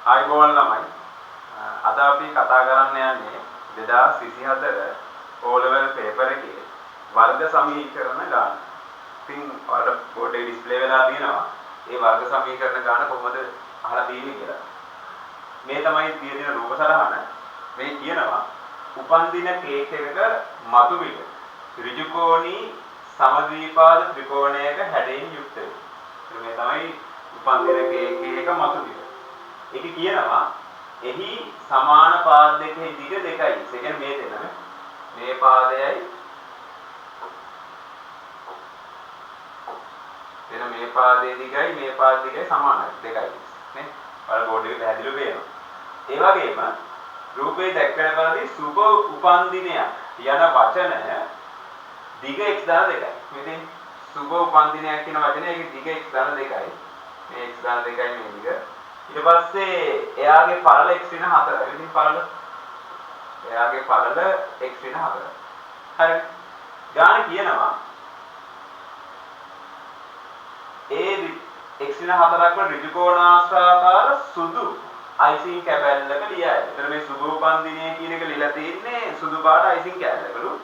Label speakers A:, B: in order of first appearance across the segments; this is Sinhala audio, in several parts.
A: ආයුබෝවන් ළමයි. අද අපි කතා කරන්න යන්නේ 2024 O level paper එකේ වර්ග සමීකරණ ගාන. ඉතින් ඔයාලට බෝඩ් එකේ ඩිස්ප්ලේ වෙලා තියෙනවා. මේ වර්ග සමීකරණ ගාන කොහොමද අහලා තියෙන්නේ කියලා. මේ තමයි තියෙන රූප සටහන. මේ කියනවා උපන්දින කේක් එකක මතු පිට ඍජුකෝණී සමද්විපාද ත්‍රිකෝණයක හැඩයෙන් යුක්ත වේ. මේ තමයි උපන්දින කේක් එක මතු පිට. ඒක කියනවා එහි සමාන පාද දෙකේ දිග දෙකයි. ඒ කියන්නේ මේ දෙනම මේ පාදයයි එන මේ පාදයේ දිගයි මේ පාද දිගයි සමානයි දෙකයි නේ. බලන්න බෝඩ් එකේ පැහැදිලිව පේනවා. ඒ වගේම රූපේ දැක්වෙන පරිදි සුබ උපන්දිනයක් යන වචන දිග x දාන දෙකයි. මේ සුබ උපන්දිනයක් කියන වචනේ ඒකේ දිග x දාන දෙකයි. මේ x දාන දෙකයි මේ දිග. ඊට පස්සේ එයාගේ පළල x වෙන 4යි. ඉතින් පළල එයාගේ පළල x වෙන 4යි. හරි. ගාන කියනවා ඒ x වෙන 4ක්ම ඍජුකෝණාශ්‍රාකාර සුදු අයිසිං කැබැල්ලක ලියයි. එතන මේ සුබ උපන්දිනය කියන එක ලියලා තියෙන්නේ සුදු පාට අයිසිං කැබැල්ලකලු.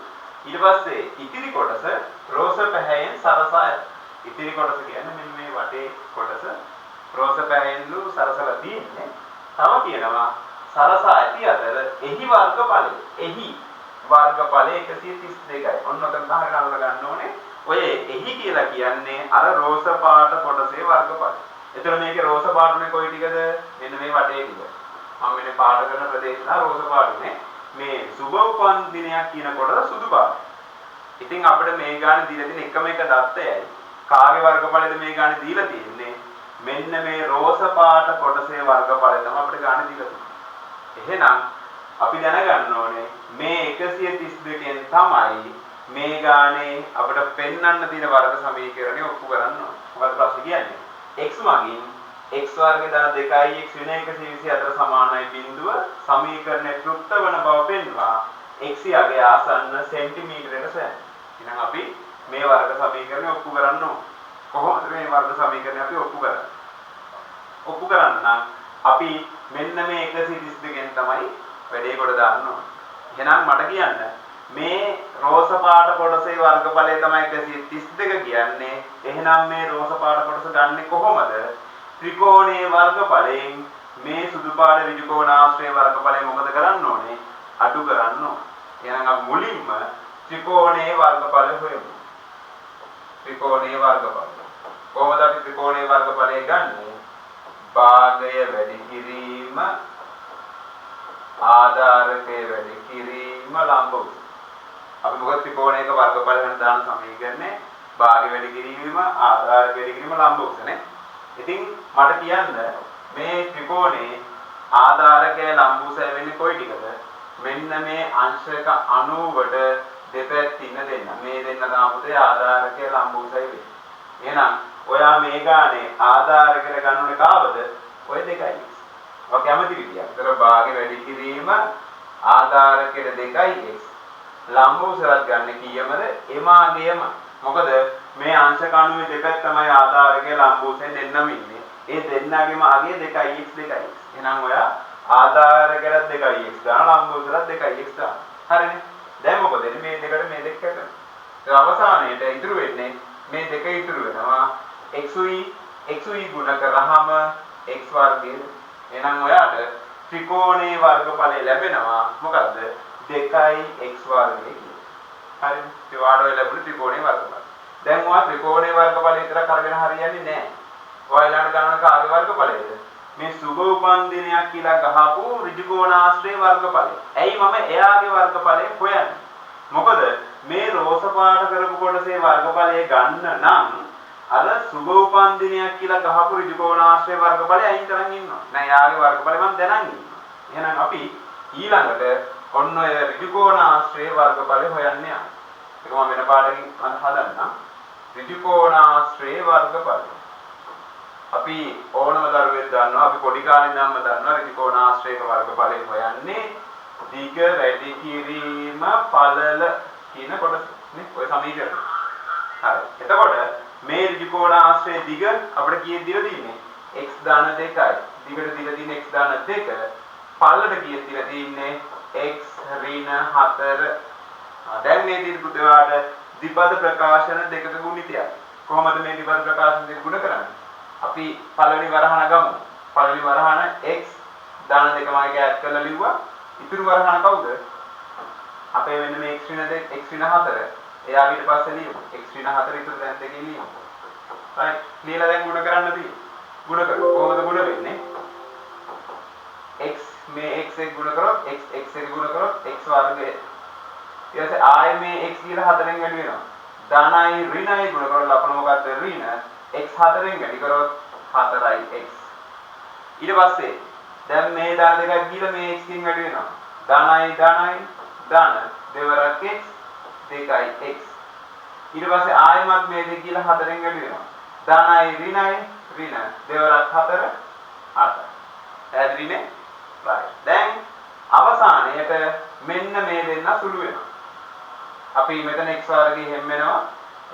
A: ඊට පස්සේ ඉතිරි කොටස රෝස පැහැයෙන් සරසා ඇත. ඉතිරි කොටස කියන්නේ මෙන්න මේ වටේ කොටස රෝස පැහැයෙන්ලු සරසලා තියෙන්නේ. තව කියනවා සරසා ඇති අතර එහි වර්ගඵලය. එහි වර්ගඵලය 132යි. ඔන්න ඔතන තමයි අල්ල ගන්න ඕනේ. ඔය එහි කියලා කියන්නේ අර රෝස පාට කොටසේ වර්ගඵලය. එතන මේකේ රෝස පාටුනේ කොයි ටිකද? මෙන්න මේ වටේ ටික. මම මෙන්න පාට කරන ප්‍රදේශලා රෝස පාටුනේ. මේ සුබ උපන්දිනයක් කියන කොටස සුදු පාට. ඉතින් අපිට මේ ගානේ දීලා තියෙන එකම එක දත්තයයි. කාගේ වර්ගඵලයද මේ ගානේ දීලා තියෙන්නේ? මෙන්න මේ රෝස පාට කොටසේ වර්ගඵලය තමයි අපිට ගානේ දීලා තියෙන්නේ. එහෙනම් අපි දැනගන්න ඕනේ මේ 132න් තමයි මේ ගානේ අපිට පෙන්වන්න තියෙන වර්ග සමීකරණය ඔප්පු කරන්න ඕනේ. මොකද ප්‍රශ්නේ කියන්නේ? x මගින් x වර්ග දාන 2යි x වෙන 124 සමානයි බිඳුව සමීකරණය තෘප්ත වන බව පෙන්වා x යගේ ආසන්න සෙන්ටිමීටරයක සෑම. එහෙනම් අපි මේ වර්ග සමීකරණය ඔප්පු කරන්න ඕනේ. කොහොමද මේ වර්ග සමීකරණය අපි ඔප්පු කරන්නේ? ඔප්පු කරන්න නම් අපි මෙන්න මේ 132න් තමයි වැඩේ කොට දාන්න ඕනේ. එහෙනම් මට කියන්න මේ රෝස පාට කොටසේ වර්ගඵලය තමයි 132 කියන්නේ. එහෙනම් මේ රෝස පාට කොටස ගන්නෙ කොහොමද? ත්‍රිකෝණයේ වර්ගඵලයෙන් මේ සුදු පාට ඍජුකෝණාශ්‍රයේ වර්ගඵලය මොකද කරන්න ඕනේ? අඩු කරන්න ඕනේ. එහෙනම් අපි මුලින්ම ත්‍රිකෝණයේ වර්ගඵලය හොයමු. ත්‍රිකෝණයේ වර්ගඵලය. කොහොමද අපි ත්‍රිකෝණයේ වර්ගඵලය ගන්නෙ? භාගය වැඩි කිරීම ආධාරකයේ වැඩි කිරීම ලම්බ උස. අපි මොකද ත්‍රිකෝණයක වර්ගඵල වෙන දාන සමීකරණේ භාගය වැඩි කිරීම ආධාරක වැඩි කිරීම ලම්බ උසනේ. ඉතින් මට කියන්න මේ ත්‍රිකෝණේ ආධාරකය ලම්බ උස වෙන්නේ කොයි ටිකද? මෙන්න මේ අංශක 90ට දෙපැත්තින දෙන්න. මේ දෙන්න දාපුතේ ආධාරකය ලම්බ උසයි වෙන්නේ. එහෙනම් ඔයා මේ ගානේ ආධාරකයට ගන්න ඕනේ කාවද? ඔය දෙකයි. ඔය කැමති විදියක්. ඒතර භාගය වැඩි කිරීම ආධාරකයට 2x ලම්බ උසවත් ගන්න කීයමද? එමාගේම. මොකද මේ අංශක 90 දෙපැත්ත තමයි ආධාරකයේ ලම්බ උසෙන් දෙන්නම ඉන්නේ. ඒ දෙන්නගේම අගය 2x 2x. එහෙනම් ඔයා ආධාරකයට 2x දාන ලම්බ උසට 2x දාන. හරිනේ. දැන් මොකද මේ දෙකට මේ දෙක කරන්නේ? ඒ අවසානයේට ඉතුරු වෙන්නේ මේ දෙක ඉතුරු වෙනවා. xy ගුණ කරාම x වර්ගය. එහෙනම් ඔයාට ත්‍රිකෝණයේ වර්ගඵලය ලැබෙනවා. මොකද්ද? 2x වර්ගය කියලා. හරිද? ඒ වාඩෝය ලැබුණේ ත්‍රිකෝණයේ වර්ගඵලය. දැන් ඔයා ත්‍රිකෝණයේ වර්ගඵලය විතර කරගෙන හරියන්නේ නැහැ. ඔයාලට ගණන කාගේ වර්ගඵලයද? මේ සුබ උපන්දිනයක් කියලා ගහපු ඍජුකෝණාශ්‍රයේ වර්ගඵලය. ඇයි මම එයාගේ වර්ගඵලය හොයන්නේ? මොකද මේ රෝස පාට කරපු කොටසේ වර්ගඵලය ගන්න නම් අර සුබ උපන්දිනයක් කියලා ගහපු ඍජුකෝණාශ්‍රයේ වර්ගඵලය අයින් කරන් ඉන්නවා. නෑ එයාගේ වර්ගඵලය මම දැනන් ඉන්නවා. එහෙනම් අපි ඊළඟට ඔන්න ඔය ඍජුකෝණාශ්‍රයේ වර්ගඵලය හොයන්න යනවා. ඒක මම වෙන පාඩකින් හදන්නම්. ඍජුකෝණාශ්‍රයේ වර්ගඵලය. අපි ඕනම දරුවෙක් දන්නවා අපි පොඩි කාලේ ඉඳන්ම දන්නවා ඍජුකෝණාශ්‍රයක වර්ගඵලය හොයන්නේ දිග වැඩි කිරීම පළල කියන කොටස නේ ඔය සමීකරණය. හරි. එතකොට මේ ඍජුකෝණාශ්‍රයේ දිග අපිට කීයද දීලා තියෙන්නේ? x ධන 2යි. දිගට දීලා තියෙන x දාන 2 පල්ලට කීයක් දීලා තියෙන්නේ x ඍණ 4. දැන් මේ දින පුතේවාට ද්විපද ප්‍රකාශන දෙකක ගුණිතයක්. කොහොමද මේ ද්විපද ප්‍රකාශන දෙක ගුණ කරන්නේ? අපි පළවෙනි වරහන ගමු. පළවෙනි වරහන x දාන දෙක මම ඈඩ් කරලා ලිව්වා. ඉතුරු වරහන කවුද? අපේ වෙන මේ x ඍණ 2 x ඍණ 4. එයා ඊට පස්සේ ලියමු. x ඍණ 4 ඉතුරු දැන් දෙකේ ලියමු. right. ලියලා දැන් ගුණ කරන්න තියෙන්නේ. ගුණ කරමු. කොහොමද ගුණ වෙන්නේ? x මේ x එක ගුණ කරොත් x එක ගුණ කරොත් x වර්ගය. ඊට පස්සේ ආයෙ මේ x කියලා 4ෙන් වැඩි වෙනවා. ධනයි ඍණයි ගුණ කරලා ලකුණ මොකද්ද? ඍණ x 4ෙන් වැඩි කරොත් 4යි x. ඊට පස්සේ දැන් මේ දාන දෙකක් ගිහලා මේ x කින් වැඩි වෙනවා. ධනයි ධන දෙවරක් x 2යි x. ඊට පස්සේ ආයෙමත් මේ දෙක ගිහලා 4ෙන් වැඩි වෙනවා. ධනයි ඍණ දෙවරක් 4 8. පැහැදිලිනේ? right. දැන් අවසානයේට මෙන්න මේ දෙන්න සුළු වෙනවා. අපි මෙතන x වර්ගය හැම වෙනවා.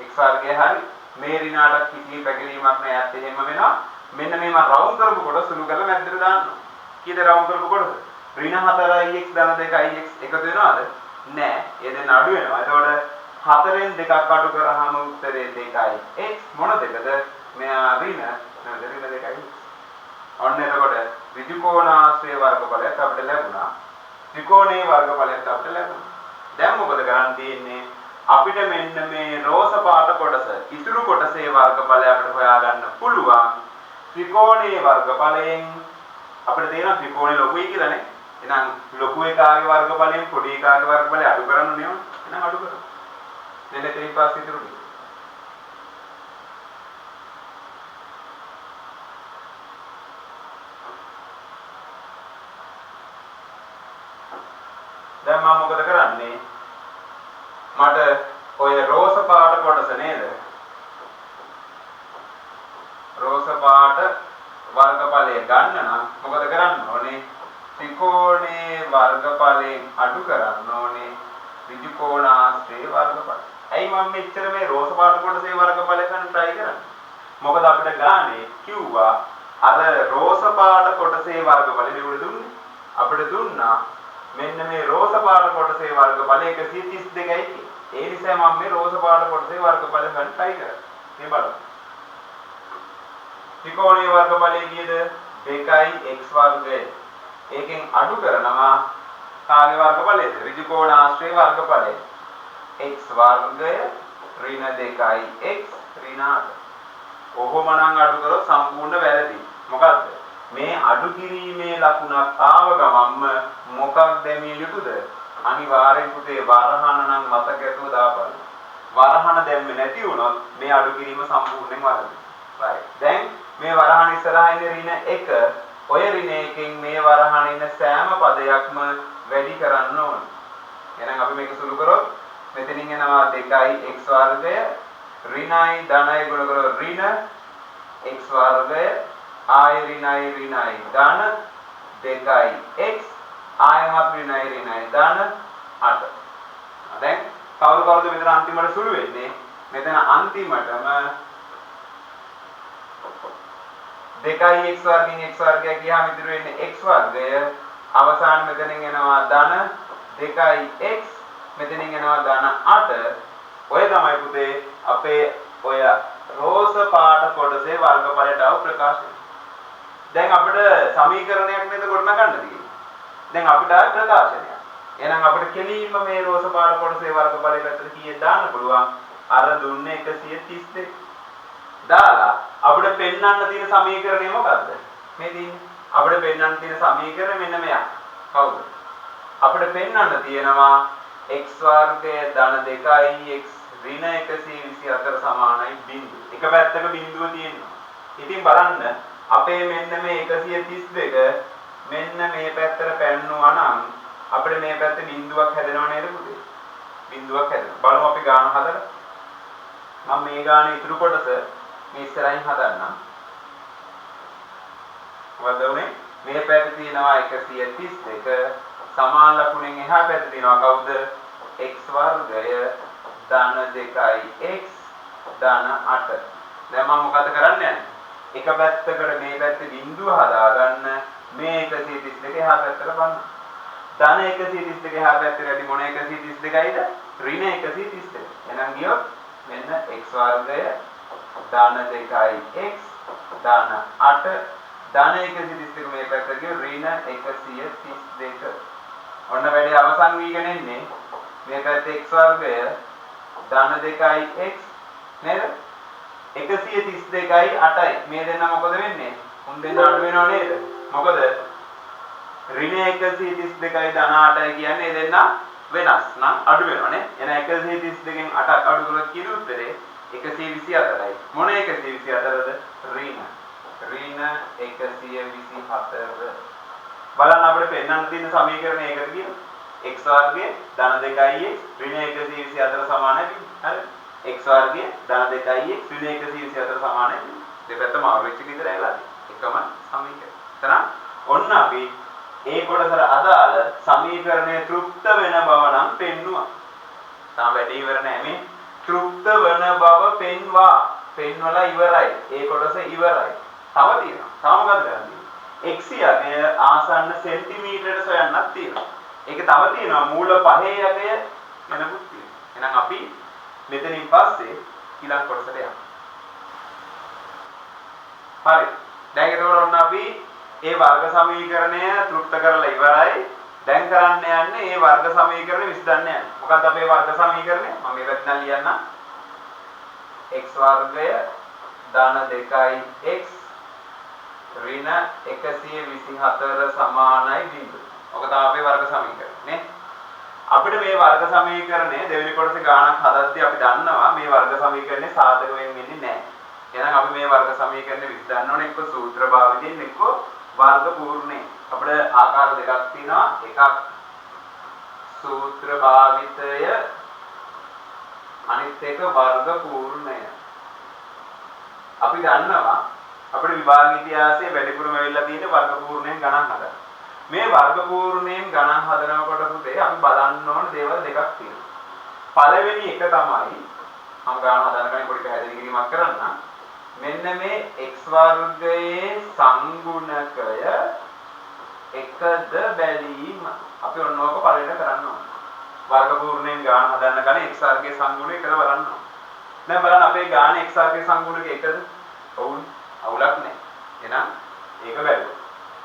A: x වර්ගය හරි මේ ඍණාට කිසි පැකිලීමක් නැහැ. ඇත්ත එහෙම වෙනවා. මෙන්න මේ මම රවුන්ඩ් කරපු කොට සුළු කරලා මැද්දට දාන්නවා. කීයද රවුන්ඩ් කරපු කොටද? ඍණ 4යි x ධන 2යි x එකතු වෙනවද? නැහැ. ඒ දෙන්න අඩු වෙනවා. එතකොට 4ෙන් 2ක් අඩු කරාම උත්තරේ 2යි x මොන දෙකද? මෙයා ඍණ 2යි. ඔන්න එතකොට ඍජුකෝණාශ්‍රය වර්ගඵලයක් අපිට ලැබුණා. ත්‍රිකෝණයේ වර්ගඵලයක් අපිට ලැබුණා. දැන් මොකද කරන්න තියෙන්නේ? අපිට මෙන්න මේ රෝස පාට කොටස ඉතුරු කොටසේ වර්ගඵලය අපිට හොයාගන්න පුළුවන්. ත්‍රිකෝණයේ වර්ගඵලයෙන් අපිට තේරෙනවා ත්‍රිකෝණේ ලොකුයි කියලානේ. එහෙනම් ලොකු එකාගේ වර්ගඵලයෙන් පොඩි එකාගේ වර්ගඵලය අඩු කරන්න ඕනේ. එහෙනම් අඩු කරමු. මෙන්න ඊට පස්සේ ඉතුරු ටික. දැන් මම මොකද කරන්නේ? මට ඔය රෝස පාට කොටස නේද? රෝස පාට වර්ගඵලය ගන්න නම් මොකද කරන්න ඕනේ? ත්‍රිකෝණයේ වර්ගඵලයෙන් අඩු කරන්න ඕනේ ඍජුකෝණාශ්‍රයේ වර්ගඵලය. ඇයි මම මෙච්චර මේ රෝස පාට කොටසේ වර්ගඵලය ගන්න try කරන්නේ? මොකද අපිට ගානේ කිව්වා අර රෝස පාට කොටසේ වර්ගඵලය මෙවුල දුන්නේ. අපිට දුන්නා මෙන්න මේ රෝස පාට කොටසේ වර්ගඵලය 132යි. ඒ නිසා මම මේ රෝස පාට කොටසේ වර්ගඵලය ගන්න try කරා. මේ බලන්න. ත්‍රිකෝණයේ වර්ගඵලය කීයද? 2x වර්ගය. ඒකෙන් අඩු කරනවා කාගේ වර්ගඵලයද? ඍජුකෝණාශ්‍රයේ වර්ගඵලය. x වර්ගය ඍණ 2x ඍණ 8. ඔහොමනම් අඩු කරොත් සම්පූර්ණ වැරදි. මොකද්ද? මේ අඩු කිරීමේ ලකුණක් ආව ගමන්ම මොකක් දැමිය යුතුද? අනිවාර්යෙන් පුතේ වරහන නම් මතකයටම දාපන්න. වරහන දැම්මේ නැති වුණොත් මේ අඩු කිරීම සම්පූර්ණයෙන්ම වැරදි. right. දැන් මේ වරහන ඉස්සරහා ඉන්න ඍණ 1 ඔය ඍණ 1කින් මේ වරහන ඉන්න සෑම පදයක්ම වැඩි කරන්න ඕන. එහෙනම් අපි මේක සුළු කරොත් මෙතනින් එනවා 2x වර්ගය ඍණයි ධනයි ගුණ කරලා ඍණ x වර්ගය ආය ඍණයි ධන 2x ආයමත් ඍණයි ධන 8. දැන් කවුරුද මෙතන අන්තිමට සුළු වෙන්නේ? මෙතන අන්තිමටම 2x වර්ගයෙන් x වර්ගය ගියාම ඉතුරු වෙන්නේ x වර්ගය. අවසාන මෙතනින් එනවා ධන 2x මෙතනින් එනවා ධන 8. ඔය තමයි පුතේ අපේ ඔය රෝස පාට කොටසේ වර්ගඵලයට ආව ප්‍රකාශය. දැන් අපිට සමීකරණයක් නේද ගොඩනගන්න තියෙන්නේ. දැන් අපිට ආය ප්‍රකාශනයක්. එහෙනම් අපිට කෙලින්ම මේ රෝස පාට කොටසේ වර්ගඵලය පැත්තට කීයක් දාන්න පුළුවන්? අර දුන්නේ 132. දාලා අපිට පෙන්වන්න තියෙන සමීකරණය මොකද්ද? මේ තියෙන්නේ. අපිට පෙන්වන්න තියෙන සමීකරණය මෙන්න මෙයා. කවුද? අපිට පෙන්වන්න තියෙනවා x වර්ගය ධන 2x ඍණ 124 සමානයි බිංදුව. එක පැත්තක බිංදුව තියෙනවා. ඉතින් බලන්න අපේ මෙන්න මේ 132 මෙන්න මේ පැත්තට පැන්නුවා නම් අපිට මේ පැත්තේ බිංදුවක් හැදෙනව නේද පුතේ? බිංදුවක් හැදෙනවා. බලමු අපි ගාන හදලා. මම මේ ගාන ඉතුරු කොටස මේ ඉස්සරහින් හදන්නම්. මොකද උනේ? මේ පැත්තේ තියෙනවා 132 සමාන ලකුණෙන් එහා පැත්තේ තියෙනවා කවුද? x වර්ගය ධන 2x ධන 8. දැන් මම මොකද කරන්න යන්නේ? එක පැත්තකට මේ පැත්තේ බිඳුව හදාගන්න මේ 132 එහා පැත්තට බලන්න. ධන 132 එහා පැත්තට වැඩි මොන 132යිද? ඍණ 132. එහෙනම් ගියොත් මෙන්න x වර්ගය ධන 2x ධන 8 ධන 132 මේ පැත්තට ගිය ඍණ 132. ඔන්න වැඩි අවසන් වීගෙන එන්නේ මේ පැත්තේ x වර්ගය ධන 2x නේද? 132යි 8යි මේ දෙන්න මොකද වෙන්නේ? උන් දෙන්න අඩු වෙනව නේද? මොකද ඍණ 132යි ධන 8යි කියන්නේ දෙන්න වෙනස් නම් අඩු වෙනවනේ. එහෙනම් 132කින් 8ක් අඩු කරලා කියන උත්තරේ 124යි. මොන 124ද? ඍණ 124. බලන්න අපිට පෙන්වන්න තියෙන සමීකරණය ඒකද කියලා. x වර්ගය ධන 2x ඍණ 124 සමානයි. හරි. x වර්ගය ධන 2x ඍණ 124 සමානයි. දෙපැත්ත මාරු වෙච්ච විදිහට ඇවිල්ලා එකම සමීකරණය. එතන ඔන්න අපි ඒ කොටසට අදාළ සමීකරණය තෘප්ත වෙන බව නම් පෙන්නුවා. තාම වැඩි ඉවර නැහැ මේ. තෘප්ත වෙන බව පෙන්වා. පෙන්වලා ඉවරයි. ඒ කොටස ඉවරයි. තව තියෙනවා. තව මොකද කරන්නේ? x යගය ආසන්න සෙන්ටිමීටරයට සොයන්නක් තියෙනවා. ඒක තව තියෙනවා මූල 5 යගය වෙනකුත් තියෙනවා. එහෙනම් අපි මෙතනින් පස්සේ ඊළඟ කොටසට යමු. හරි. දැන් ඒතකොට ඔන්න අපි ඒ වර්ග සමීකරණය තෘප්ත කරලා ඉවරයි. දැන් කරන්න යන්නේ ඒ වර්ග සමීකරණය විසඳන්න යන්නේ. මොකක්ද අපේ වර්ග සමීකරණය? මම මේ පැත්තෙන් ලියන්නම්. x වර්ගය ධන 2x ඍණ 124 සමානයි බිඳුව. ඔක තමයි අපේ වර්ග සමීකරණය නේ. අපිට මේ වර්ග සමීකරණය දෙවෙනි කොටසේ ගාණක් හදද්දී අපි දන්නවා මේ වර්ග සමීකරණය සාධක වෙන්නේ නැහැ. එහෙනම් අපි මේ වර්ග සමීකරණය විසඳන්න ඕනේ එක්ක සූත්‍ර භාවිතයෙන් එක්ක වර්ග පූර්ණේ. අපිට ආකාර දෙකක් තියෙනවා. එකක් සූත්‍ර භාවිතය අනිත් එක වර්ග පූර්ණය. අපි දන්නවා අපේ විභාග ඉතිහාසයේ වැඩිපුරම වෙලා තියෙන වර්ග පූර්ණයෙන් ගණන් හදන්න. මේ වර්ග පූර්ණයෙන් ගණන් හදනකොට පුතේ අපි බලන්න ඕන දේවල් දෙකක් තියෙනවා. පළවෙනි එක තමයි මම ගණන් හදන කෙනෙක් පොඩි පැහැදිලි කිරීමක් කරන්න. මෙන්න මේ x වර්ගයේ සංගුණකය එකද බැලීම. අපි ඔන්නෝක පළවෙනිට කරන්න ඕන. වර්ග පූර්ණයෙන් ගණන් හදන්න ගන්නේ x වර්ගයේ සංගුණය එකද බලන්න ඕන. දැන් බලන්න අපේ ගානේ x වර්ගයේ සංගුණක එකද? ඔව්. අවුලක් නැහැ. එහෙනම් ඒක බැලුවා.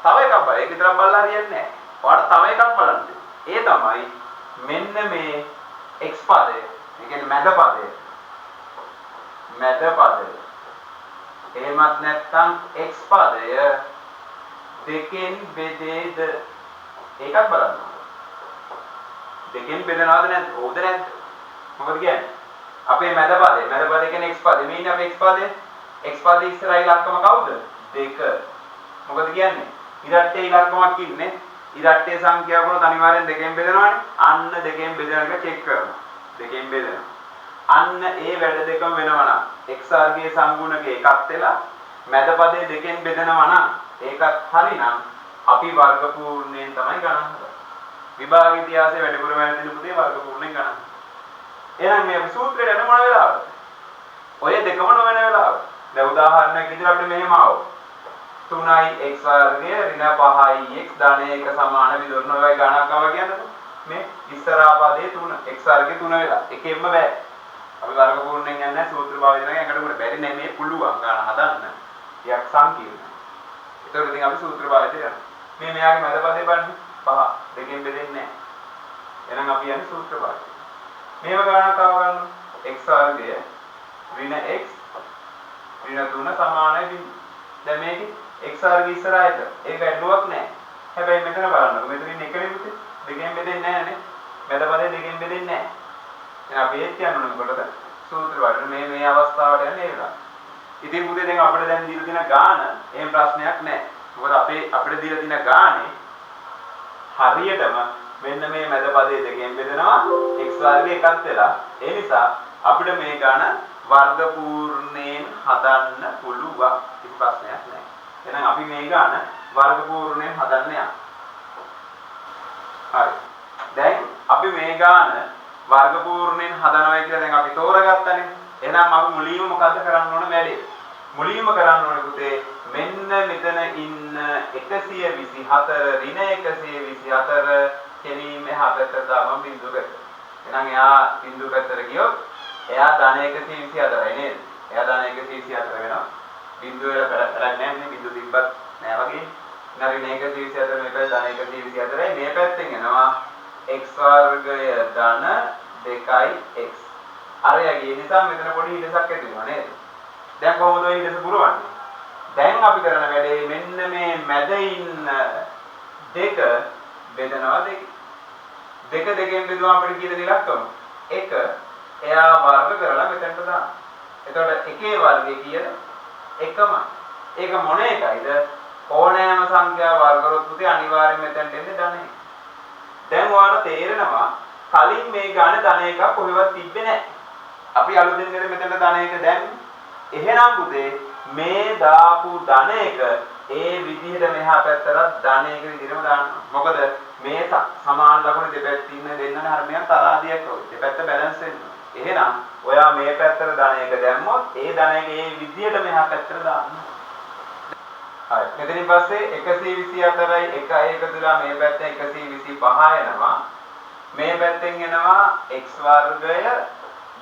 A: තව එකක් බලන්න. ඒක විතරක් බලලා හරියන්නේ නැහැ. ඔයාලට තව එකක් බලන්න. ඒ තමයි මෙන්න මේ x පදය. ඒ කියන්නේ මැද පදය. මැද පදය. එහෙමත් නැත්නම් x පදය දෙකෙන් බෙදේද? ඒකත් බලන්න. දෙකෙන් බෙදනවද නැද්ද? ඕද නැද්ද? මොකද කියන්නේ? අපේ මැද පදය. මැද පදය කියන්නේ x පදය. මේ ඉන්නේ අපේ x පදය. x පදේ ඉස්සරහා ඉලක්කම කවුද? 2. මොකද කියන්නේ? ඉරට්ටේ ඉලක්කමක් ඉන්නේ. ඉරට්ටේ සංඛ්‍යාව වුණොත් අනිවාර්යෙන් දෙකෙන් බෙදනවානේ. අන්න දෙකෙන් බෙදනවා කියලා චෙක් කරනවා. දෙකෙන් බෙදනවා. අන්න ඒ වැඩ දෙකම වෙනවා නම් x වර්ගයේ සංගුණක එකක් වෙලා මැද පදේ දෙකෙන් බෙදනවා නම් ඒකත් හරිනම් අපි වර්ග පූර්ණයෙන් තමයි ගණන් කරන්නේ. විභාග ඉතිහාසයේ වැඩිපුර වැරදින පුතේ වර්ග පූර්ණයෙන් ගණන්. එහෙනම් මේ සූත්‍රයට යන මොන වෙලාවද? ඔය දෙකම නොවන වෙලාව. දැන් උදාහරණයක් විදිහට අපිට මෙහෙම ආවොත් 3යි x වර්ගය ඍණ 5යි x ධන 1 සමාන විදුරන ඔයයි ගණනක් ආවා කියන්නකො. මේ ඉස්සරහා පදේ 3 x වර්ගය 3 වෙලා. එකෙන්ම බෑ. අපි වර්ග පූර්ණයෙන් යන්නේ නැහැ සූත්‍ර භාවිතයෙන් යනකට උඩ බැරි නෑ මේ පුළුවන් ගණන හදන්න. යක් සංකීර්ණයි. ඒතකොට ඉතින් අපි සූත්‍ර භාවිතයට යනවා. මේ මෙයාගේ මැද පදේ බලන්න 5 දෙකෙන් බෙදෙන්නේ නැහැ. එහෙනම් අපි යන්නේ සූත්‍ර භාවිතයට. මේව ගණනක් ආව ගන්න x වර්ගය ඍණ x ඍණ 3 සමානයි බිඳුව. දැන් මේකේ x වර්ගය ඉස්සරහට ඒක ඇඩුවක් නැහැ. හැබැයි මෙතන බලන්නකො. මෙතන ඉන්නේ එකනේ පුතේ. දෙකෙන් බෙදෙන්නේ නැහැ නේ. මැද පදේ දෙකෙන් බෙදෙන්නේ නැහැ. එහෙනම් අපි ඒක කියන්න ඕනේ කොටද? සූත්‍ර වල මේ අවස්ථාවට යන්නේ ඒ වෙලාව. ඉතින් පුතේ දැන් අපිට දැන් දීලා තියෙන ගාන එහෙම ප්‍රශ්නයක් නැහැ. මොකද අපිට දීලා තියෙන ගානේ හරියටම මෙන්න මේ මැද පදේ දෙකෙන් බෙදෙනවා x වර්ගය එකක් වෙලා. ඒ නිසා අපිට මේ ගාන වර්ග පූර්ණයෙන් හදන්න පුළුවන්. කිසි ප්‍රශ්නයක් නැහැ. එහෙනම් අපි මේ ගාන වර්ග පූර්ණයෙන් හදන්න යනවා. හරි. දැන් අපි මේ ගාන වර්ග පූර්ණයෙන් හදනවා කියලා දැන් අපි තෝරගත්තනේ. එහෙනම් අපි මුලින්ම මොකද්ද කරන්න ඕන වැඩේ? මුලින්ම කරන්න ඕනේ පුතේ මෙන්න මෙතන ඉන්න 124 ඍණ 124 කෙලින්ම එහා පැත්තට දාමු බිඳුවකට. එහෙනම් එයා බිඳුව පැත්තට ගියොත් එයා ධන 124යි නේද? එයා ධන 124 වෙනවා. බිඳුව වල වැඩක් නැහැ නේ බිඳුව තිබ්බත් නෑ වගේ. ඍණ 124 මේ පැත්ත ධන 124යි මේ පැත්තෙන් එනවා x වර්ගය ධන 2x. අරයගේ නිසා මෙතන පොඩි හිඩසක් ඇති වෙනවා නේද? දැන් කොහොමද ඔය හිඩස පුරවන්නේ? දැන් අපි කරන වැඩේ මෙන්න මේ මැද ඉන්න දෙක බෙදනවා දෙක. දෙක දෙකෙන් බෙදුවා අපිට කීයද ඉලක්කම? 1 එයා වර්ග කරලා මෙතනට දාන්න. එතකොට එකේ වර්ගය කීයද? 1මයි. ඒක මොන එකයිද? ඕනෑම සංඛ්‍යා වර්ග කරොත් පුතේ අනිවාර්යයෙන් මෙතනට එන්නේ ධන 1. දැන් ඔයාලට තේරෙනවා කලින් මේ ගාන ධන 1ක් කොහෙවත් තිබ්බේ නැහැ. අපි අලුතෙන් නේද මෙතන ධන 1 දැම්මේ. එහෙනම් පුතේ මේ දාපු ධන 1 ඒ විදිහට මෙහා පැත්තට ධන 1 විදිහටම දානවා. මොකද මේ සමාන ලකුණු දෙපැත්තේ ඉන්න දෙන්නන හර්මයන් තරාදියක් වගේ. දෙපැත්ත බැලන්ස් වෙනවා. එහෙනම් ඔයා මේ පැත්තට ධන 1 දැම්මොත් ඒ ධන 1 ඒ විදිහට මෙහා පැත්තට දාන්න. හරි. මෙතනින් පස්සේ 124යි 1 එකතුලා මේ පැත්තෙන් 125 එනවා. මේ පැත්තෙන් එනවා x වර්ගය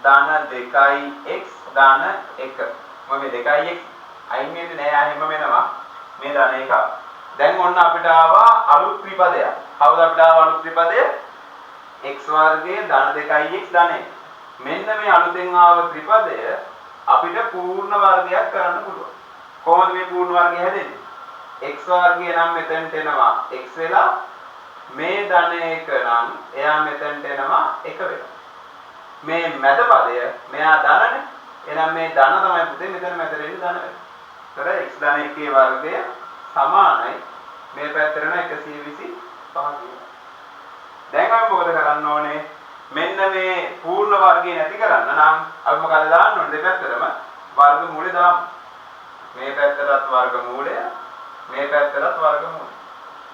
A: ධන 2x ධන 1. මොකද 2x අයින් වෙන්නේ නැහැ හැම වෙනවා. මේ ධන 1. දැන් ඔන්න අපිට ආවා අලුත් ත්‍රිපදයක්. කවුද අපිට ආව අලුත් ත්‍රිපදය? x වර්ගය ධන 2x ධන 1. මෙන්න මේ අලුතෙන් ආව ත්‍රිපදය අපිට පූර්ණ වර්ගයක් කරන්න පුළුවන්. කොහොමද මේ පූර්ණ වර්ගය හැදෙන්නේ? x වර්ගය නම් මෙතනට එනවා x වෙලා මේ ධන 1 නම් එයා මෙතනට එනවා 1 වෙලා. මේ මැද පදය මෙයා ධනනේ. එහෙනම් මේ ධන තමයි පුතේ මෙතන මැදට එන්නේ ධන වෙනවා. ඒතර x ධන 1 වර්ගය සමානයි මේ පැත්තට යන 125 කියනවා. දැන් අපි මොකද කරන්න ඕනේ? මෙන්න මේ පූර්ණ වර්ගය නැති කරන්න නම් අපි මොකද දාන්න ඕනේ දෙපැත්තටම වර්ගමූලය දාමු. මේ පැත්තටත් වර්ගමූලය මේ පැත්තටත් වර්ගමූලය.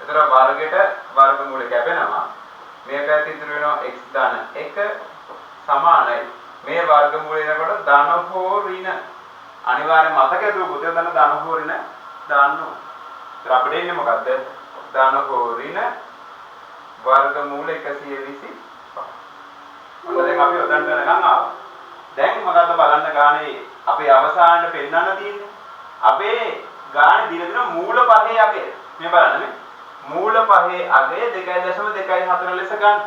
A: ඒතර වර්ගයට වර්ගමූලය කැපෙනවා. මේ පැත්ත ඉතුරු වෙනවා x ධන 1 සමානයි මේ වර්ගමූලය එනකොට ධන හෝ ඍණ අනිවාර්යයෙන් මතක ඇතුව පුතේ ධන හෝ ඍණ දාන්න ඕනේ. ඒතර අපිට ඉන්නේ මොකද්ද? ධන හෝ ඍණ වර්ගමූල 125. ඔන්න දැන් අපි උදන්ට යනකම් ආවා. දැන් මොකද්ද බලන්න ගානේ අපේ අවසානයේ පෙන්නන්න තියෙන්නේ. අපේ ගානේ දින දින මූල පහේ අගය. මේ බලන්න මේ. මූල පහේ අගය 2.24 ලෙස ගන්න.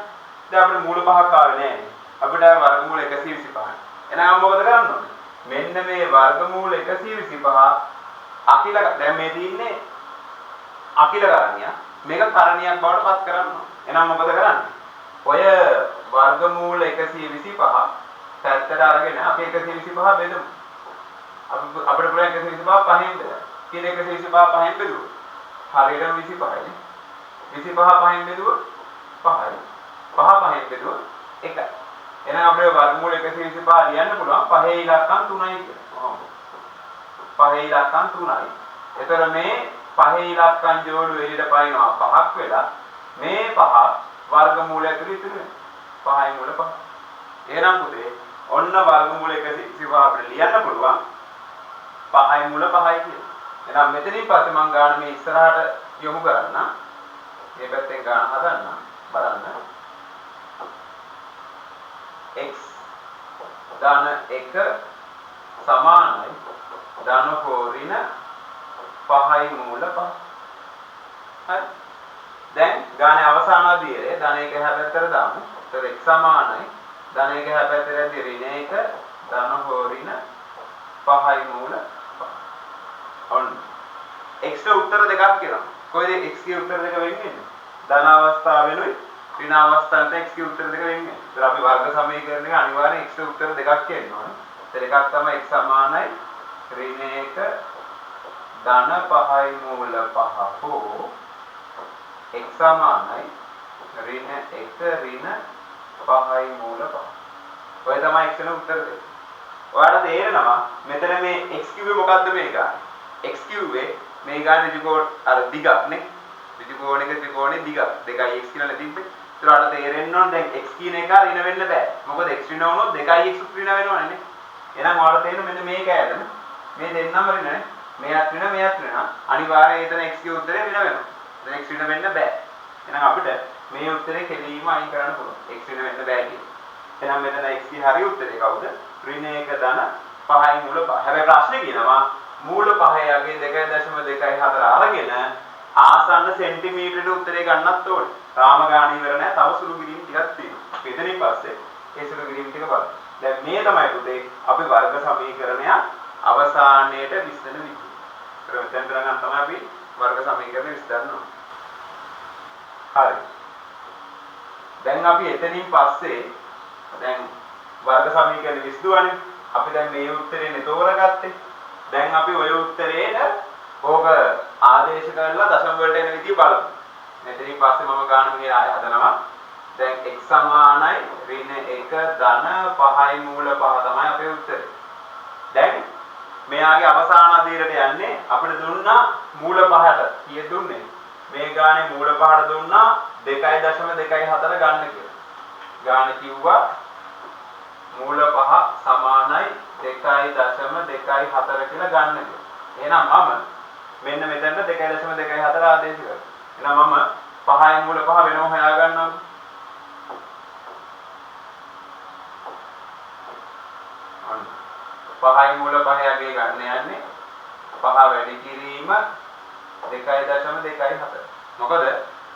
A: දැන් අපිට මූල පහක් ආවේ නැහැ. අපිට වර්ගමූල 125. එහෙනම් මොකද කරන්න ඕනේ? මෙන්න මේ වර්ගමූල 125 අකිල දැන් මේ තියෙන්නේ අකිල කරණිය. මේක කරණියක් බවට පත් කරන්න ඕනේ. එහෙනම් මොකද කරන්නේ? ඔය වර්ගමූල 125 පැත්තට අරගෙන අපි 125 බෙදමු. අපිට පුළුවන් 125 පහෙන් බෙදන්න. කියන 125 පහෙන් බෙදුවොත් හරියටම 25යි. 25 පහෙන් බෙදුවොත් 5යි. 5 පහෙන් බෙදුවොත් 1යි. එහෙනම් අපේ වර්ගමූල 125 ලියන්න පුළුවන් පහේ ඉලක්කම් 3යි කියලා. පහේ ඉලක්කම් 3යි. ඒතර මේ පහේ ඉලක්කම් ජෝඩු එළියට පයින්නවා 5ක් වෙලා මේ 5 වර්ගමූලය ඇතුළේ ඉතුරු වෙනවා. 5යි මූල 5. එහෙනම් පුතේ ඔන්න වර්ගමූල 125 අපිට ලියන්න පුළුවන් 5යි මූල 5යි කියලා. එහෙනම් මෙතනින් පස්සේ මම ගන්න මේ ඉස්සරහට යොමු කරන්න. මේ පැත්තෙන් ගන්න හදන්න. බලන්න. x ධන 1 සමානයි ධන හෝ ඍණ 5යි මූල 5. හරි. දැන් ගානේ අවසාන අදියරේ ධන 1 හැපැත්තට දාමු. ඒතර x සමානයි ධන 1 හැපැත්තට ඇද්දි ඍණ 1 ධන හෝ ඍණ 5යි මූල 5. ඔන්න x ට උත්තර දෙකක් කියලා. කොයිද x ගේ උත්තර දෙක වෙන්නේ? ධන අවස්ථාවෙනුයි ඍණ අවස්ථාවට x ගේ උත්තර දෙක වෙන්නේ. ඒතර අපි වර්ග සමීකරණයක අනිවාර්යෙන් x ට උත්තර දෙකක් කියන්න ඕනේ. ඒතර එකක් තමයි x සමානයි ඍණ 1 ධන 5යි මූල 5 හෝ x සමානයි ඍණ 1 ඍණ 5යි මූල 5. ඔය තමයි x න උත්තර දෙක. ඔයාලට තේරෙනවා මෙතන මේ x කිව්වේ මොකද්ද මේ ගානේ? x කිව්වේ මේ ගානේ ත්‍රිකෝණ අර දිගක් නේ. ත්‍රිකෝණයක ත්‍රිකෝණේ දිගක් 2x කියලා තිබ්බේ. ඒත් ඔයාලට තේරෙන්න ඕන දැන් x කියන එක ඍණ වෙන්න බෑ. මොකද x ඍණ වුණොත් 2x ඍණ වෙනවනේ නේ. එහෙනම් ඔයාලට තේරෙන මෙන්න මේක ඇදම මේ දෙන්නම ඍණ මෙයත් ඍණ මෙයත් ඍණ අනිවාර්යයෙන් එතන x ගේ උත්තරේ ඍණ වෙනවා. දැන් x ඍණ වෙන්න බෑ. එහෙනම් අපිට මේ උත්තරේ කෙලීම අයින් කරන්න පුළුවන්. x ඍණ වෙන්න බෑ කියන්නේ. එහෙනම් මෙතන x ගේ හරි උත්තරේ කවුද? ඍණ 1 ධන 5යි මූල 5. හැබැයි ප්‍රශ්නේ කියනවා මූල 5 යගේ 2.24 අරගෙන ආසන්න සෙන්ටිමීටරයට උත්තරේ ගන්නත් ඕනේ. තාම ගාන ඉවර නැහැ. තව සුළු කිරීම් ටිකක් තියෙනවා. එතනින් පස්සේ ඒ සුළු කිරීම් ටික බලන්න. දැන් මේ තමයි පුතේ අපි වර්ග සමීකරණය අවසානයේට විසඳන විදිහ. මෙතෙන් ගන්න තමයි අපි වර්ග සමීකරණය විසඳනවා. හරි. දැන් අපි එතනින් පස්සේ දැන් වර්ග සමීකරණය විසඳුවානේ. අපි දැන් මේ උත්තරේ තෝරගත්තේ. දැන් අපි ওই උත්තරේට ඕක ආදේශ කරලා දශම වලට එන විදිහ බලමු. මෙතනින් පස්සේ මම ගන්න මෙහෙ ආය හදනවා. දැන් x සමානයි ඍණ 1 ධන 5යි මූල 5 තමයි අපේ උත්තරේ. දැන් මෙයාගේ අවසාන අදියරට යන්නේ අපිට දුන්නා මූල 5ට. කීය දුන්නේ? මේ ගානේ මූල 5ට දුන්නා 2.24 ගන්න කියලා. ගාන කිව්වා මූල 5 සමානයි 2.24 කියලා ගන්න කියලා. එහෙනම් මම මෙන්න මෙතනට 2.24 ආදේශ කරනවා. එහෙනම් මම 5යි මූල 5 වෙනම හොයා ගන්නවා. අන්න 5යි මූල 5 යගේ ගන්න යන්නේ 5 වැඩි කිරීම 2.24. මොකද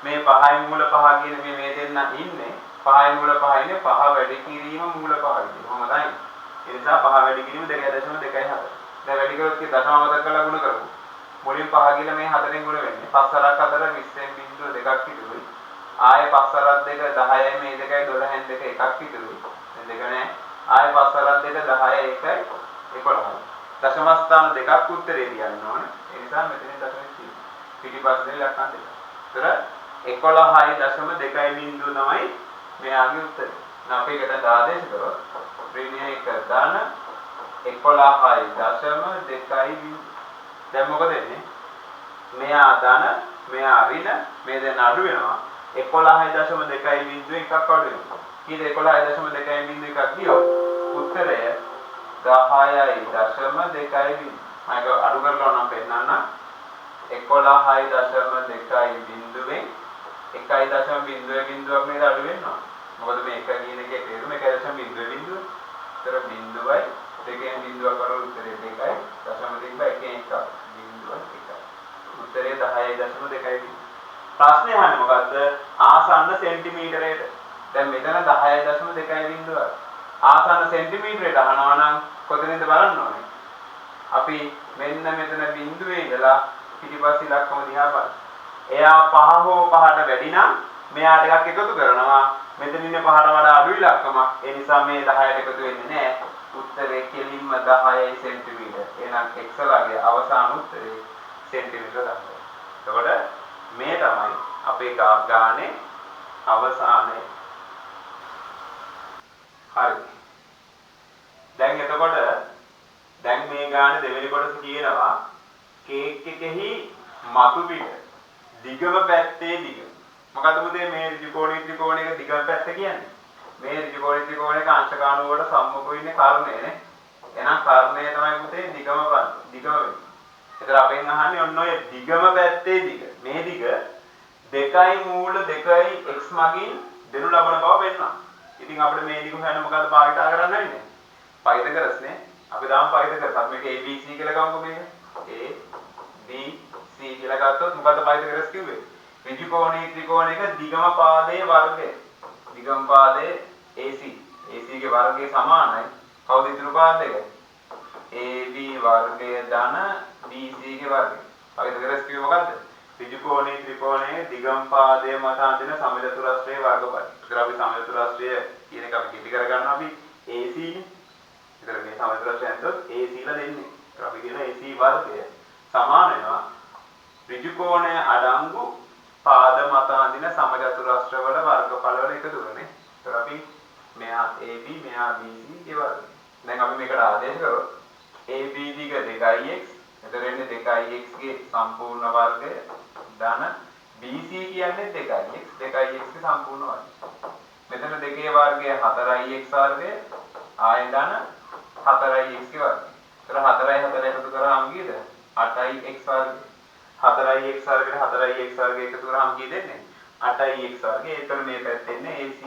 A: මේ 5යි මූල 5 කියන මේ දෙන්න ඉන්නේ 5යි මූල 5 ඉන්නේ 5 වැඩි කිරීම මූල 5 විදිහට. කොහොමදයි? ඒ නිසා 5 වැඩි කිරීම 2.24. දැන් වැඩි කරොත් කී දශම මතක කරලා ගුණ කරමු. මුලින් 5 කියලා මේ 4ෙන් ගුණ වෙන්නේ. 5 සරක් 4 20ෙන් බිංදුව 2ක් හිටුයි. ආයේ 5 සරක් 2 10යි මේ 2යි 12න් 2 එකක් හිටුයි. දැන් දෙක නෑ. ආයේ 5 සරක් 2 10යි 1යි 11යි. දශම ස්ථාන දෙකක් උත්තරේ ලියන්න ඕනේ. ඒ නිසා මෙතනින් දශම තියෙනවා. පිටිපස්සේ ලක්ෂණ දෙක. ඒතර 11.2 බිංදුව තමයි මෙයාගේ උත්තරේ. දැන් අපි එකට ආදේශ කරොත් ඍණ 1 ධන 11.2 දැන් මොකද වෙන්නේ? මෙයා ධන, මෙයා ඍණ, මේ දෙන්න අඩු වෙනවා. 11.2 බිංදුව එකක් අඩු වෙනවා. කීයද 11.2 ගියොත් උත්තරය 10.2 බිංදුව. මම අඩු කරලා නම් පෙන්නන්න. 11.2 බිංදුවෙන් 1.0 බිංදුවක් නේද අඩු වෙනවා. මොකද මේ 1 කියන එකේ තේරුම 1.0 බිංදුව. ඒතර බිංදුවයි දෙකෙන් බිංදුවක් කරලා උත්තරේ 2යි. දශම දෙක එකෙන් එකක්. උත්තරේ 10.2. ප්‍රශ්නේ අහන්නේ මොකද්ද? ආසන්න සෙන්ටිමීටරයට. දැන් මෙතන 10.2 බිංදුව. ආසන්න සෙන්ටිමීටරයට අහනවා නම් කොතනින්ද බලන්න ඕනේ? අපි මෙන්න මෙතන බිංදුවේ ඉඳලා පිටිපස්සේ ඉලක්කම දිහා බලන්න. එයා 5 හෝ 5ට වැඩි නම් මෙයාට එකක් එකතු කරනවා. මෙතන ඉන්නේ 5ට වඩා අඩු ඉලක්කමක්. ඒ නිසා මේ 10ට එකතු වෙන්නේ නැහැ. උත්තරේ කෙලින්ම 10යි සෙන්ටිමීටර. එහෙනම් x ලාගේ අවසාන උත්තරේ සෙන්ටිමීටර 10යි. එතකොට මේ තමයි අපේ ගානේ අවසානය. හරි. දැන් එතකොට දැන් මේ ගානේ දෙවෙනි කොටස කියනවා කේක් එකෙහි මතු පිට දිගම පැත්තේ දිග. මොකද පුතේ මේ ත්‍රිකෝණී ත්‍රිකෝණයක දිගම පැත්ත කියන්නේ? මේ ත්‍රිකෝණී ත්‍රිකෝණයක අංශකාණු වලට සම්මුඛව ඉන්නේ කර්ණයනේ. එහෙනම් කර්ණය තමයි පුතේ දිගම වෙන්නේ. ඒතර අපෙන් අහන්නේ ඔන්න ඔය දිගම පැත්තේ දිග. මේ දිග 2යි මූල 2යි x මගින් දෙනු ලබන බව පෙන්වනවා. ඉතින් අපිට මේ දිග හොයන්න මොකද්ද භාවිතා කරන්න වෙන්නේ? පයිතගරස්නේ. අපි දාමු පයිතගරස්. අපි මේක ABC කියලා ගමුකෝ මේක. ABC කියලා ගත්තොත් මොකද්ද පයිතගරස් කිව්වේ? ත්‍රිකෝණී ත්‍රිකෝණයක දිගම පාදයේ වර්ගය. දිගම පාදයේ AC. AC ගේ වර්ගය සමානයි. කවුද ඉතුරු පාද දෙක? AB වර්ගය ධන BC ගේ වර්ගය. පයිතගරස් කිව්වේ මොකද්ද? ත්‍රිකෝණී ත්‍රිකෝණයේ දිගම පාදයේ මත අඳින සමචතුරස්‍රයේ වර්ගඵලය. ඒතර අපි සමචතුරස්‍රය කියන එක අපි කිටි කරගන්නවා අපි AC නේ. ඒතර මේ සමචතුරස්‍රය ඇත්තොත් AC ලා දෙන්නේ. ඒතර අපි කියන AC වර්ගය සමාන වෙනවා ත්‍රිකෝණය අඩංගු පාද මත අඳින සමචතුරස්‍ර වල වර්ගඵල වල එකතුවනේ. ඒතර අපි මෙහා AB මෙහා BC ඒ වර්ගය. දැන් අපි මේකට ආදේශ කරොත් AB දිග 2x එතන එන්නේ 2x ගේ සම්පූර්ණ වර්ගය ධන BC කියන්නේ 2x 2x ගේ සම්පූර්ණ වර්ගය. මෙතන දෙකේ වර්ගය 4x වර්ගය ආයෙ ධන 4x ගේ වර්ගය. ඒතර 4යි 4 එකතු කරාම කීයද? 8යි x වර්ගය. 4යි x වර්ගයට 4යි x වර්ගය එකතු කරාම කීයද එන්නේ? 8යි x වර්ගය. ඒතර මේ පැත්තේ එන්නේ ac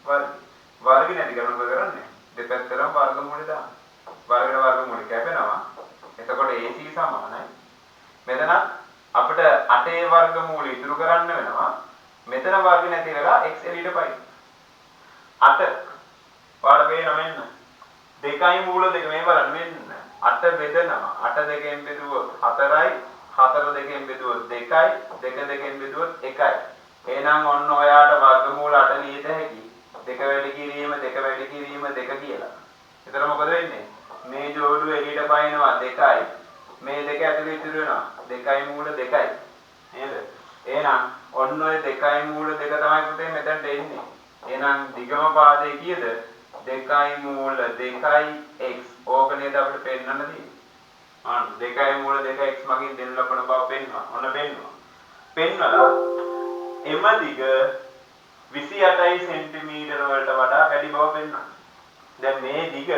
A: වර්ගය. වර්ග නැති කරන මොකද කරන්නේ? දෙපැත්තටම වර්ගමූලය දාන්න. වර්ගයට වර්ගමූලය කැපෙනවා. එතකොට ac සමානයි. මෙතන අපිට 8 වර්ගමූලය ඉතුරු කරන්න වෙනවා. මෙතන වර්ග නැති වෙලා x එළියට පයි. 8 පාඩ පේනවා මෙන්න. 2යි මූල 2 මේ බලන්න මෙන්න. 8 බෙදනවා. 8 දෙකෙන් බෙදුවොත් 4යි. 4 දෙකෙන් බෙදුවොත් 2යි. 2 දෙකෙන් බෙදුවොත් 1යි. එහෙනම් ඔන්න ඔයාට වර්ගමූල 8 ලියත හැකි. 2 වැඩි කිරීම 2 වැඩි කිරීම 2 කියලා. එතන මොකද වෙන්නේ? මේ ජෝඩුව එළියට පයින්නවා 2යි. මේ දෙක ඇතුලේ ඉතුරු වෙනවා 2යි මූල 2යි. නේද? එහෙනම් ඔන්න ඔය 2යි මූල 2 තමයි පුතේ මෙතනට එන්නේ. එහෙනම් දිගම පාදේ කීයද? 2යි මූල 2යි x. ඕක නේද අපිට පෙන්නන්න තියෙන්නේ. අන්න 2යි මූල 2x මගින් දෙන්න ලබන බව පෙන්වනවා. ඔන්න පෙන්වනවා. පෙන්වලා එම දිග 28යි සෙන්ටිමීටර වලට වඩා වැඩි බව පෙන්වනවා. දැන් මේ දිග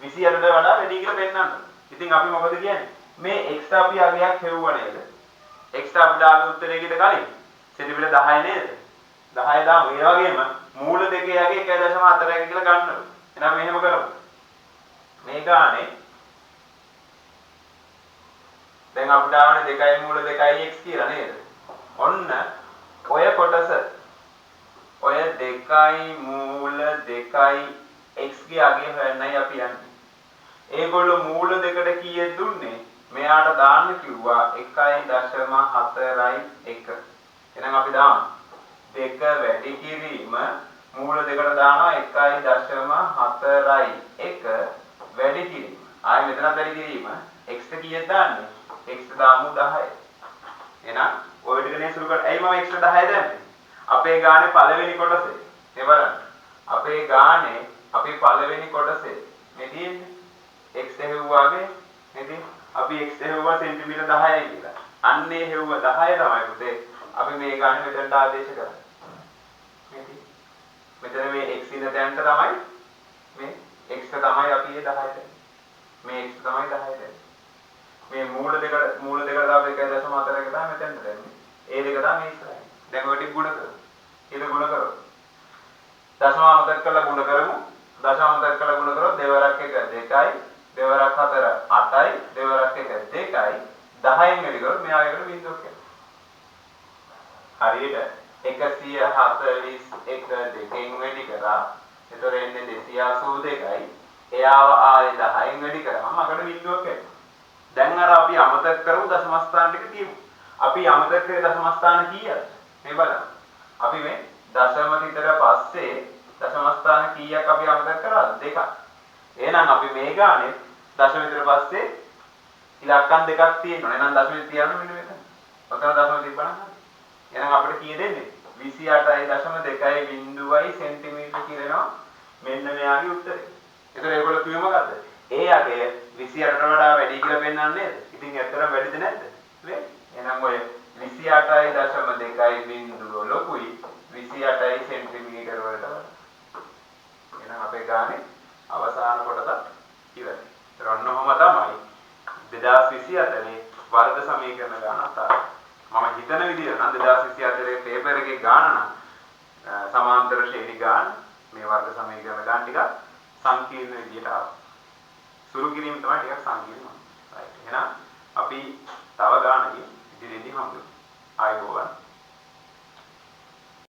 A: 28ට වඩා වැඩි කියලා පෙන්වන්න. ඉතින් අපි මොකද කියන්නේ? මේ x අපි අගයක් හෙව්ව නේද? x අපි දාපු උත්තරේ කීයද කලින්? සෙන්ටිමීටර 10 නේද? 10 දාමු. ඒ වගේම මූල දෙකේ යගේ 1.4 කියලා ගන්නවා. එහෙනම් මෙහෙම කරමු. මේ ගානේ දැන් අපිට ආවනේ 2යි මූල 2යි x කියලා නේද? ඔන්න ඔය කොටස ඔය 2යි මූල 2යි x ගේ අගය හොයන්නයි අපි යන්නේ. ඒගොල්ලෝ මූල දෙකට කීයක් දුන්නේ? මෙයාට දාන්න කිව්වා 1.4යි 1. එහෙනම් අපි දාමු 2 වැඩි කිරීම මූල දෙකට දානවා 1.4යි 1 වැඩි කිරීම. ආයෙ මෙතනත් වැඩි කිරීම x ට කීයක් දාන්නේ? x ට දාමු 10. එහෙනම් ඔය ටිකනේ සුළු කර. ඇයි මම x ට 10 දැම්මේ? අපේ ගානේ පළවෙනි කොටසේ. මේ බලන්න. අපේ ගානේ අපි පළවෙනි කොටසේ මේ තියෙන්නේ x හෙව්වාගේ නේද? අපි x හෙව්වා සෙන්ටිමීටර 10යි කියලා. අන්නේ හෙව්ව 10 තමයි පුතේ අපි මේ ගානේ මෙතනට ආදේශ කරන්නේ. නේද? මෙතන මේ x ඉන්න තැනට තමයි මේ x තමයි අපි මේ 10 දෙන්නේ. මේ x තමයි 10 දෙන්නේ. මේ මූල දෙකට දාපු 1.4 එක තමයි මෙතනට දෙන්නේ. ඒ දෙක තමයි ඉස්සරහින්. දැන් ඔය ටික ගුණ කරමු. ඒක ගුණ කරමු. දශම අමතක කරලා ගුණ කරමු. දශම අමතක කරලා ගුණ කරොත් දෙවරක් 1 2යි, දෙවරක් 4 8යි, දෙවරක් 1 2යි, 10න් වැඩි කරොත් මෙයාකට බිඳුවක් එනවා. හරියට 141 දෙකෙන් වැඩි කරා. ඒතර එන්නේ 282යි. එයාව ආයේ 10න් වැඩි කරාම අකට බිඳුවක් එනවා. දැන් අර අපි අමතක කරමු දශම ස්ථාන ටික තියමු. අපි අමතක කරේ දශම ස්ථාන කීයද? මේ බලන්න. අපි මේ දශම විතර පස්සේ දශම ස්ථාන කීයක් අපි අමතක කරාද? 2ක්. එහෙනම් අපි මේ ගානේ දශම විතර පස්සේ ඉලක්කම් දෙකක් තියෙනවා. එහෙනම් දශම තියන්න මෙන්න මෙතන. ඔතන දශම තිබ්බනම් හරි. එහෙනම් අපිට කීය දෙන්නේ? 28.2යි බිඳුවයි සෙන්ටිමීටර කියනවා. මෙන්න මෙයාගේ උත්තරේ. ඒතර ඒගොල්ලෝ කිව්වේ මොකද්ද? ඒ අගය 28ට වඩා වැඩි කියලා පෙන්නන්නේ නේද? ඉතින් ඇත්තටම වැඩිද නැද්ද? නේ? එහෙනම් ඔය 28.2යි බිඳුව ලොකුයි 28යි සෙන්ටිමීටර වලට වඩා. එහෙනම් අපේ ගානේ අවසාන කොටස ඉවරයි. ඒතර ඔන්න ඔහොම තමයි 2024 වර්ග සමීකරණ ගාන අතාරින්න. මම හිතන විදිහට නම් 2024 පේපර් එකේ ගාන නම් සමාන්තර ශ්‍රේණි ගාන මේ වර්ග සමීකරණ ගාන ටික සංකීර්ණ විදිහට ආවා. සුරු කිරීම තමයි ටිකක් සංකීර්ණ. right. එහෙනම් අපි තව ගානකින් ඉදිරියේදී හම්බෙමු. ආයුබෝවන්.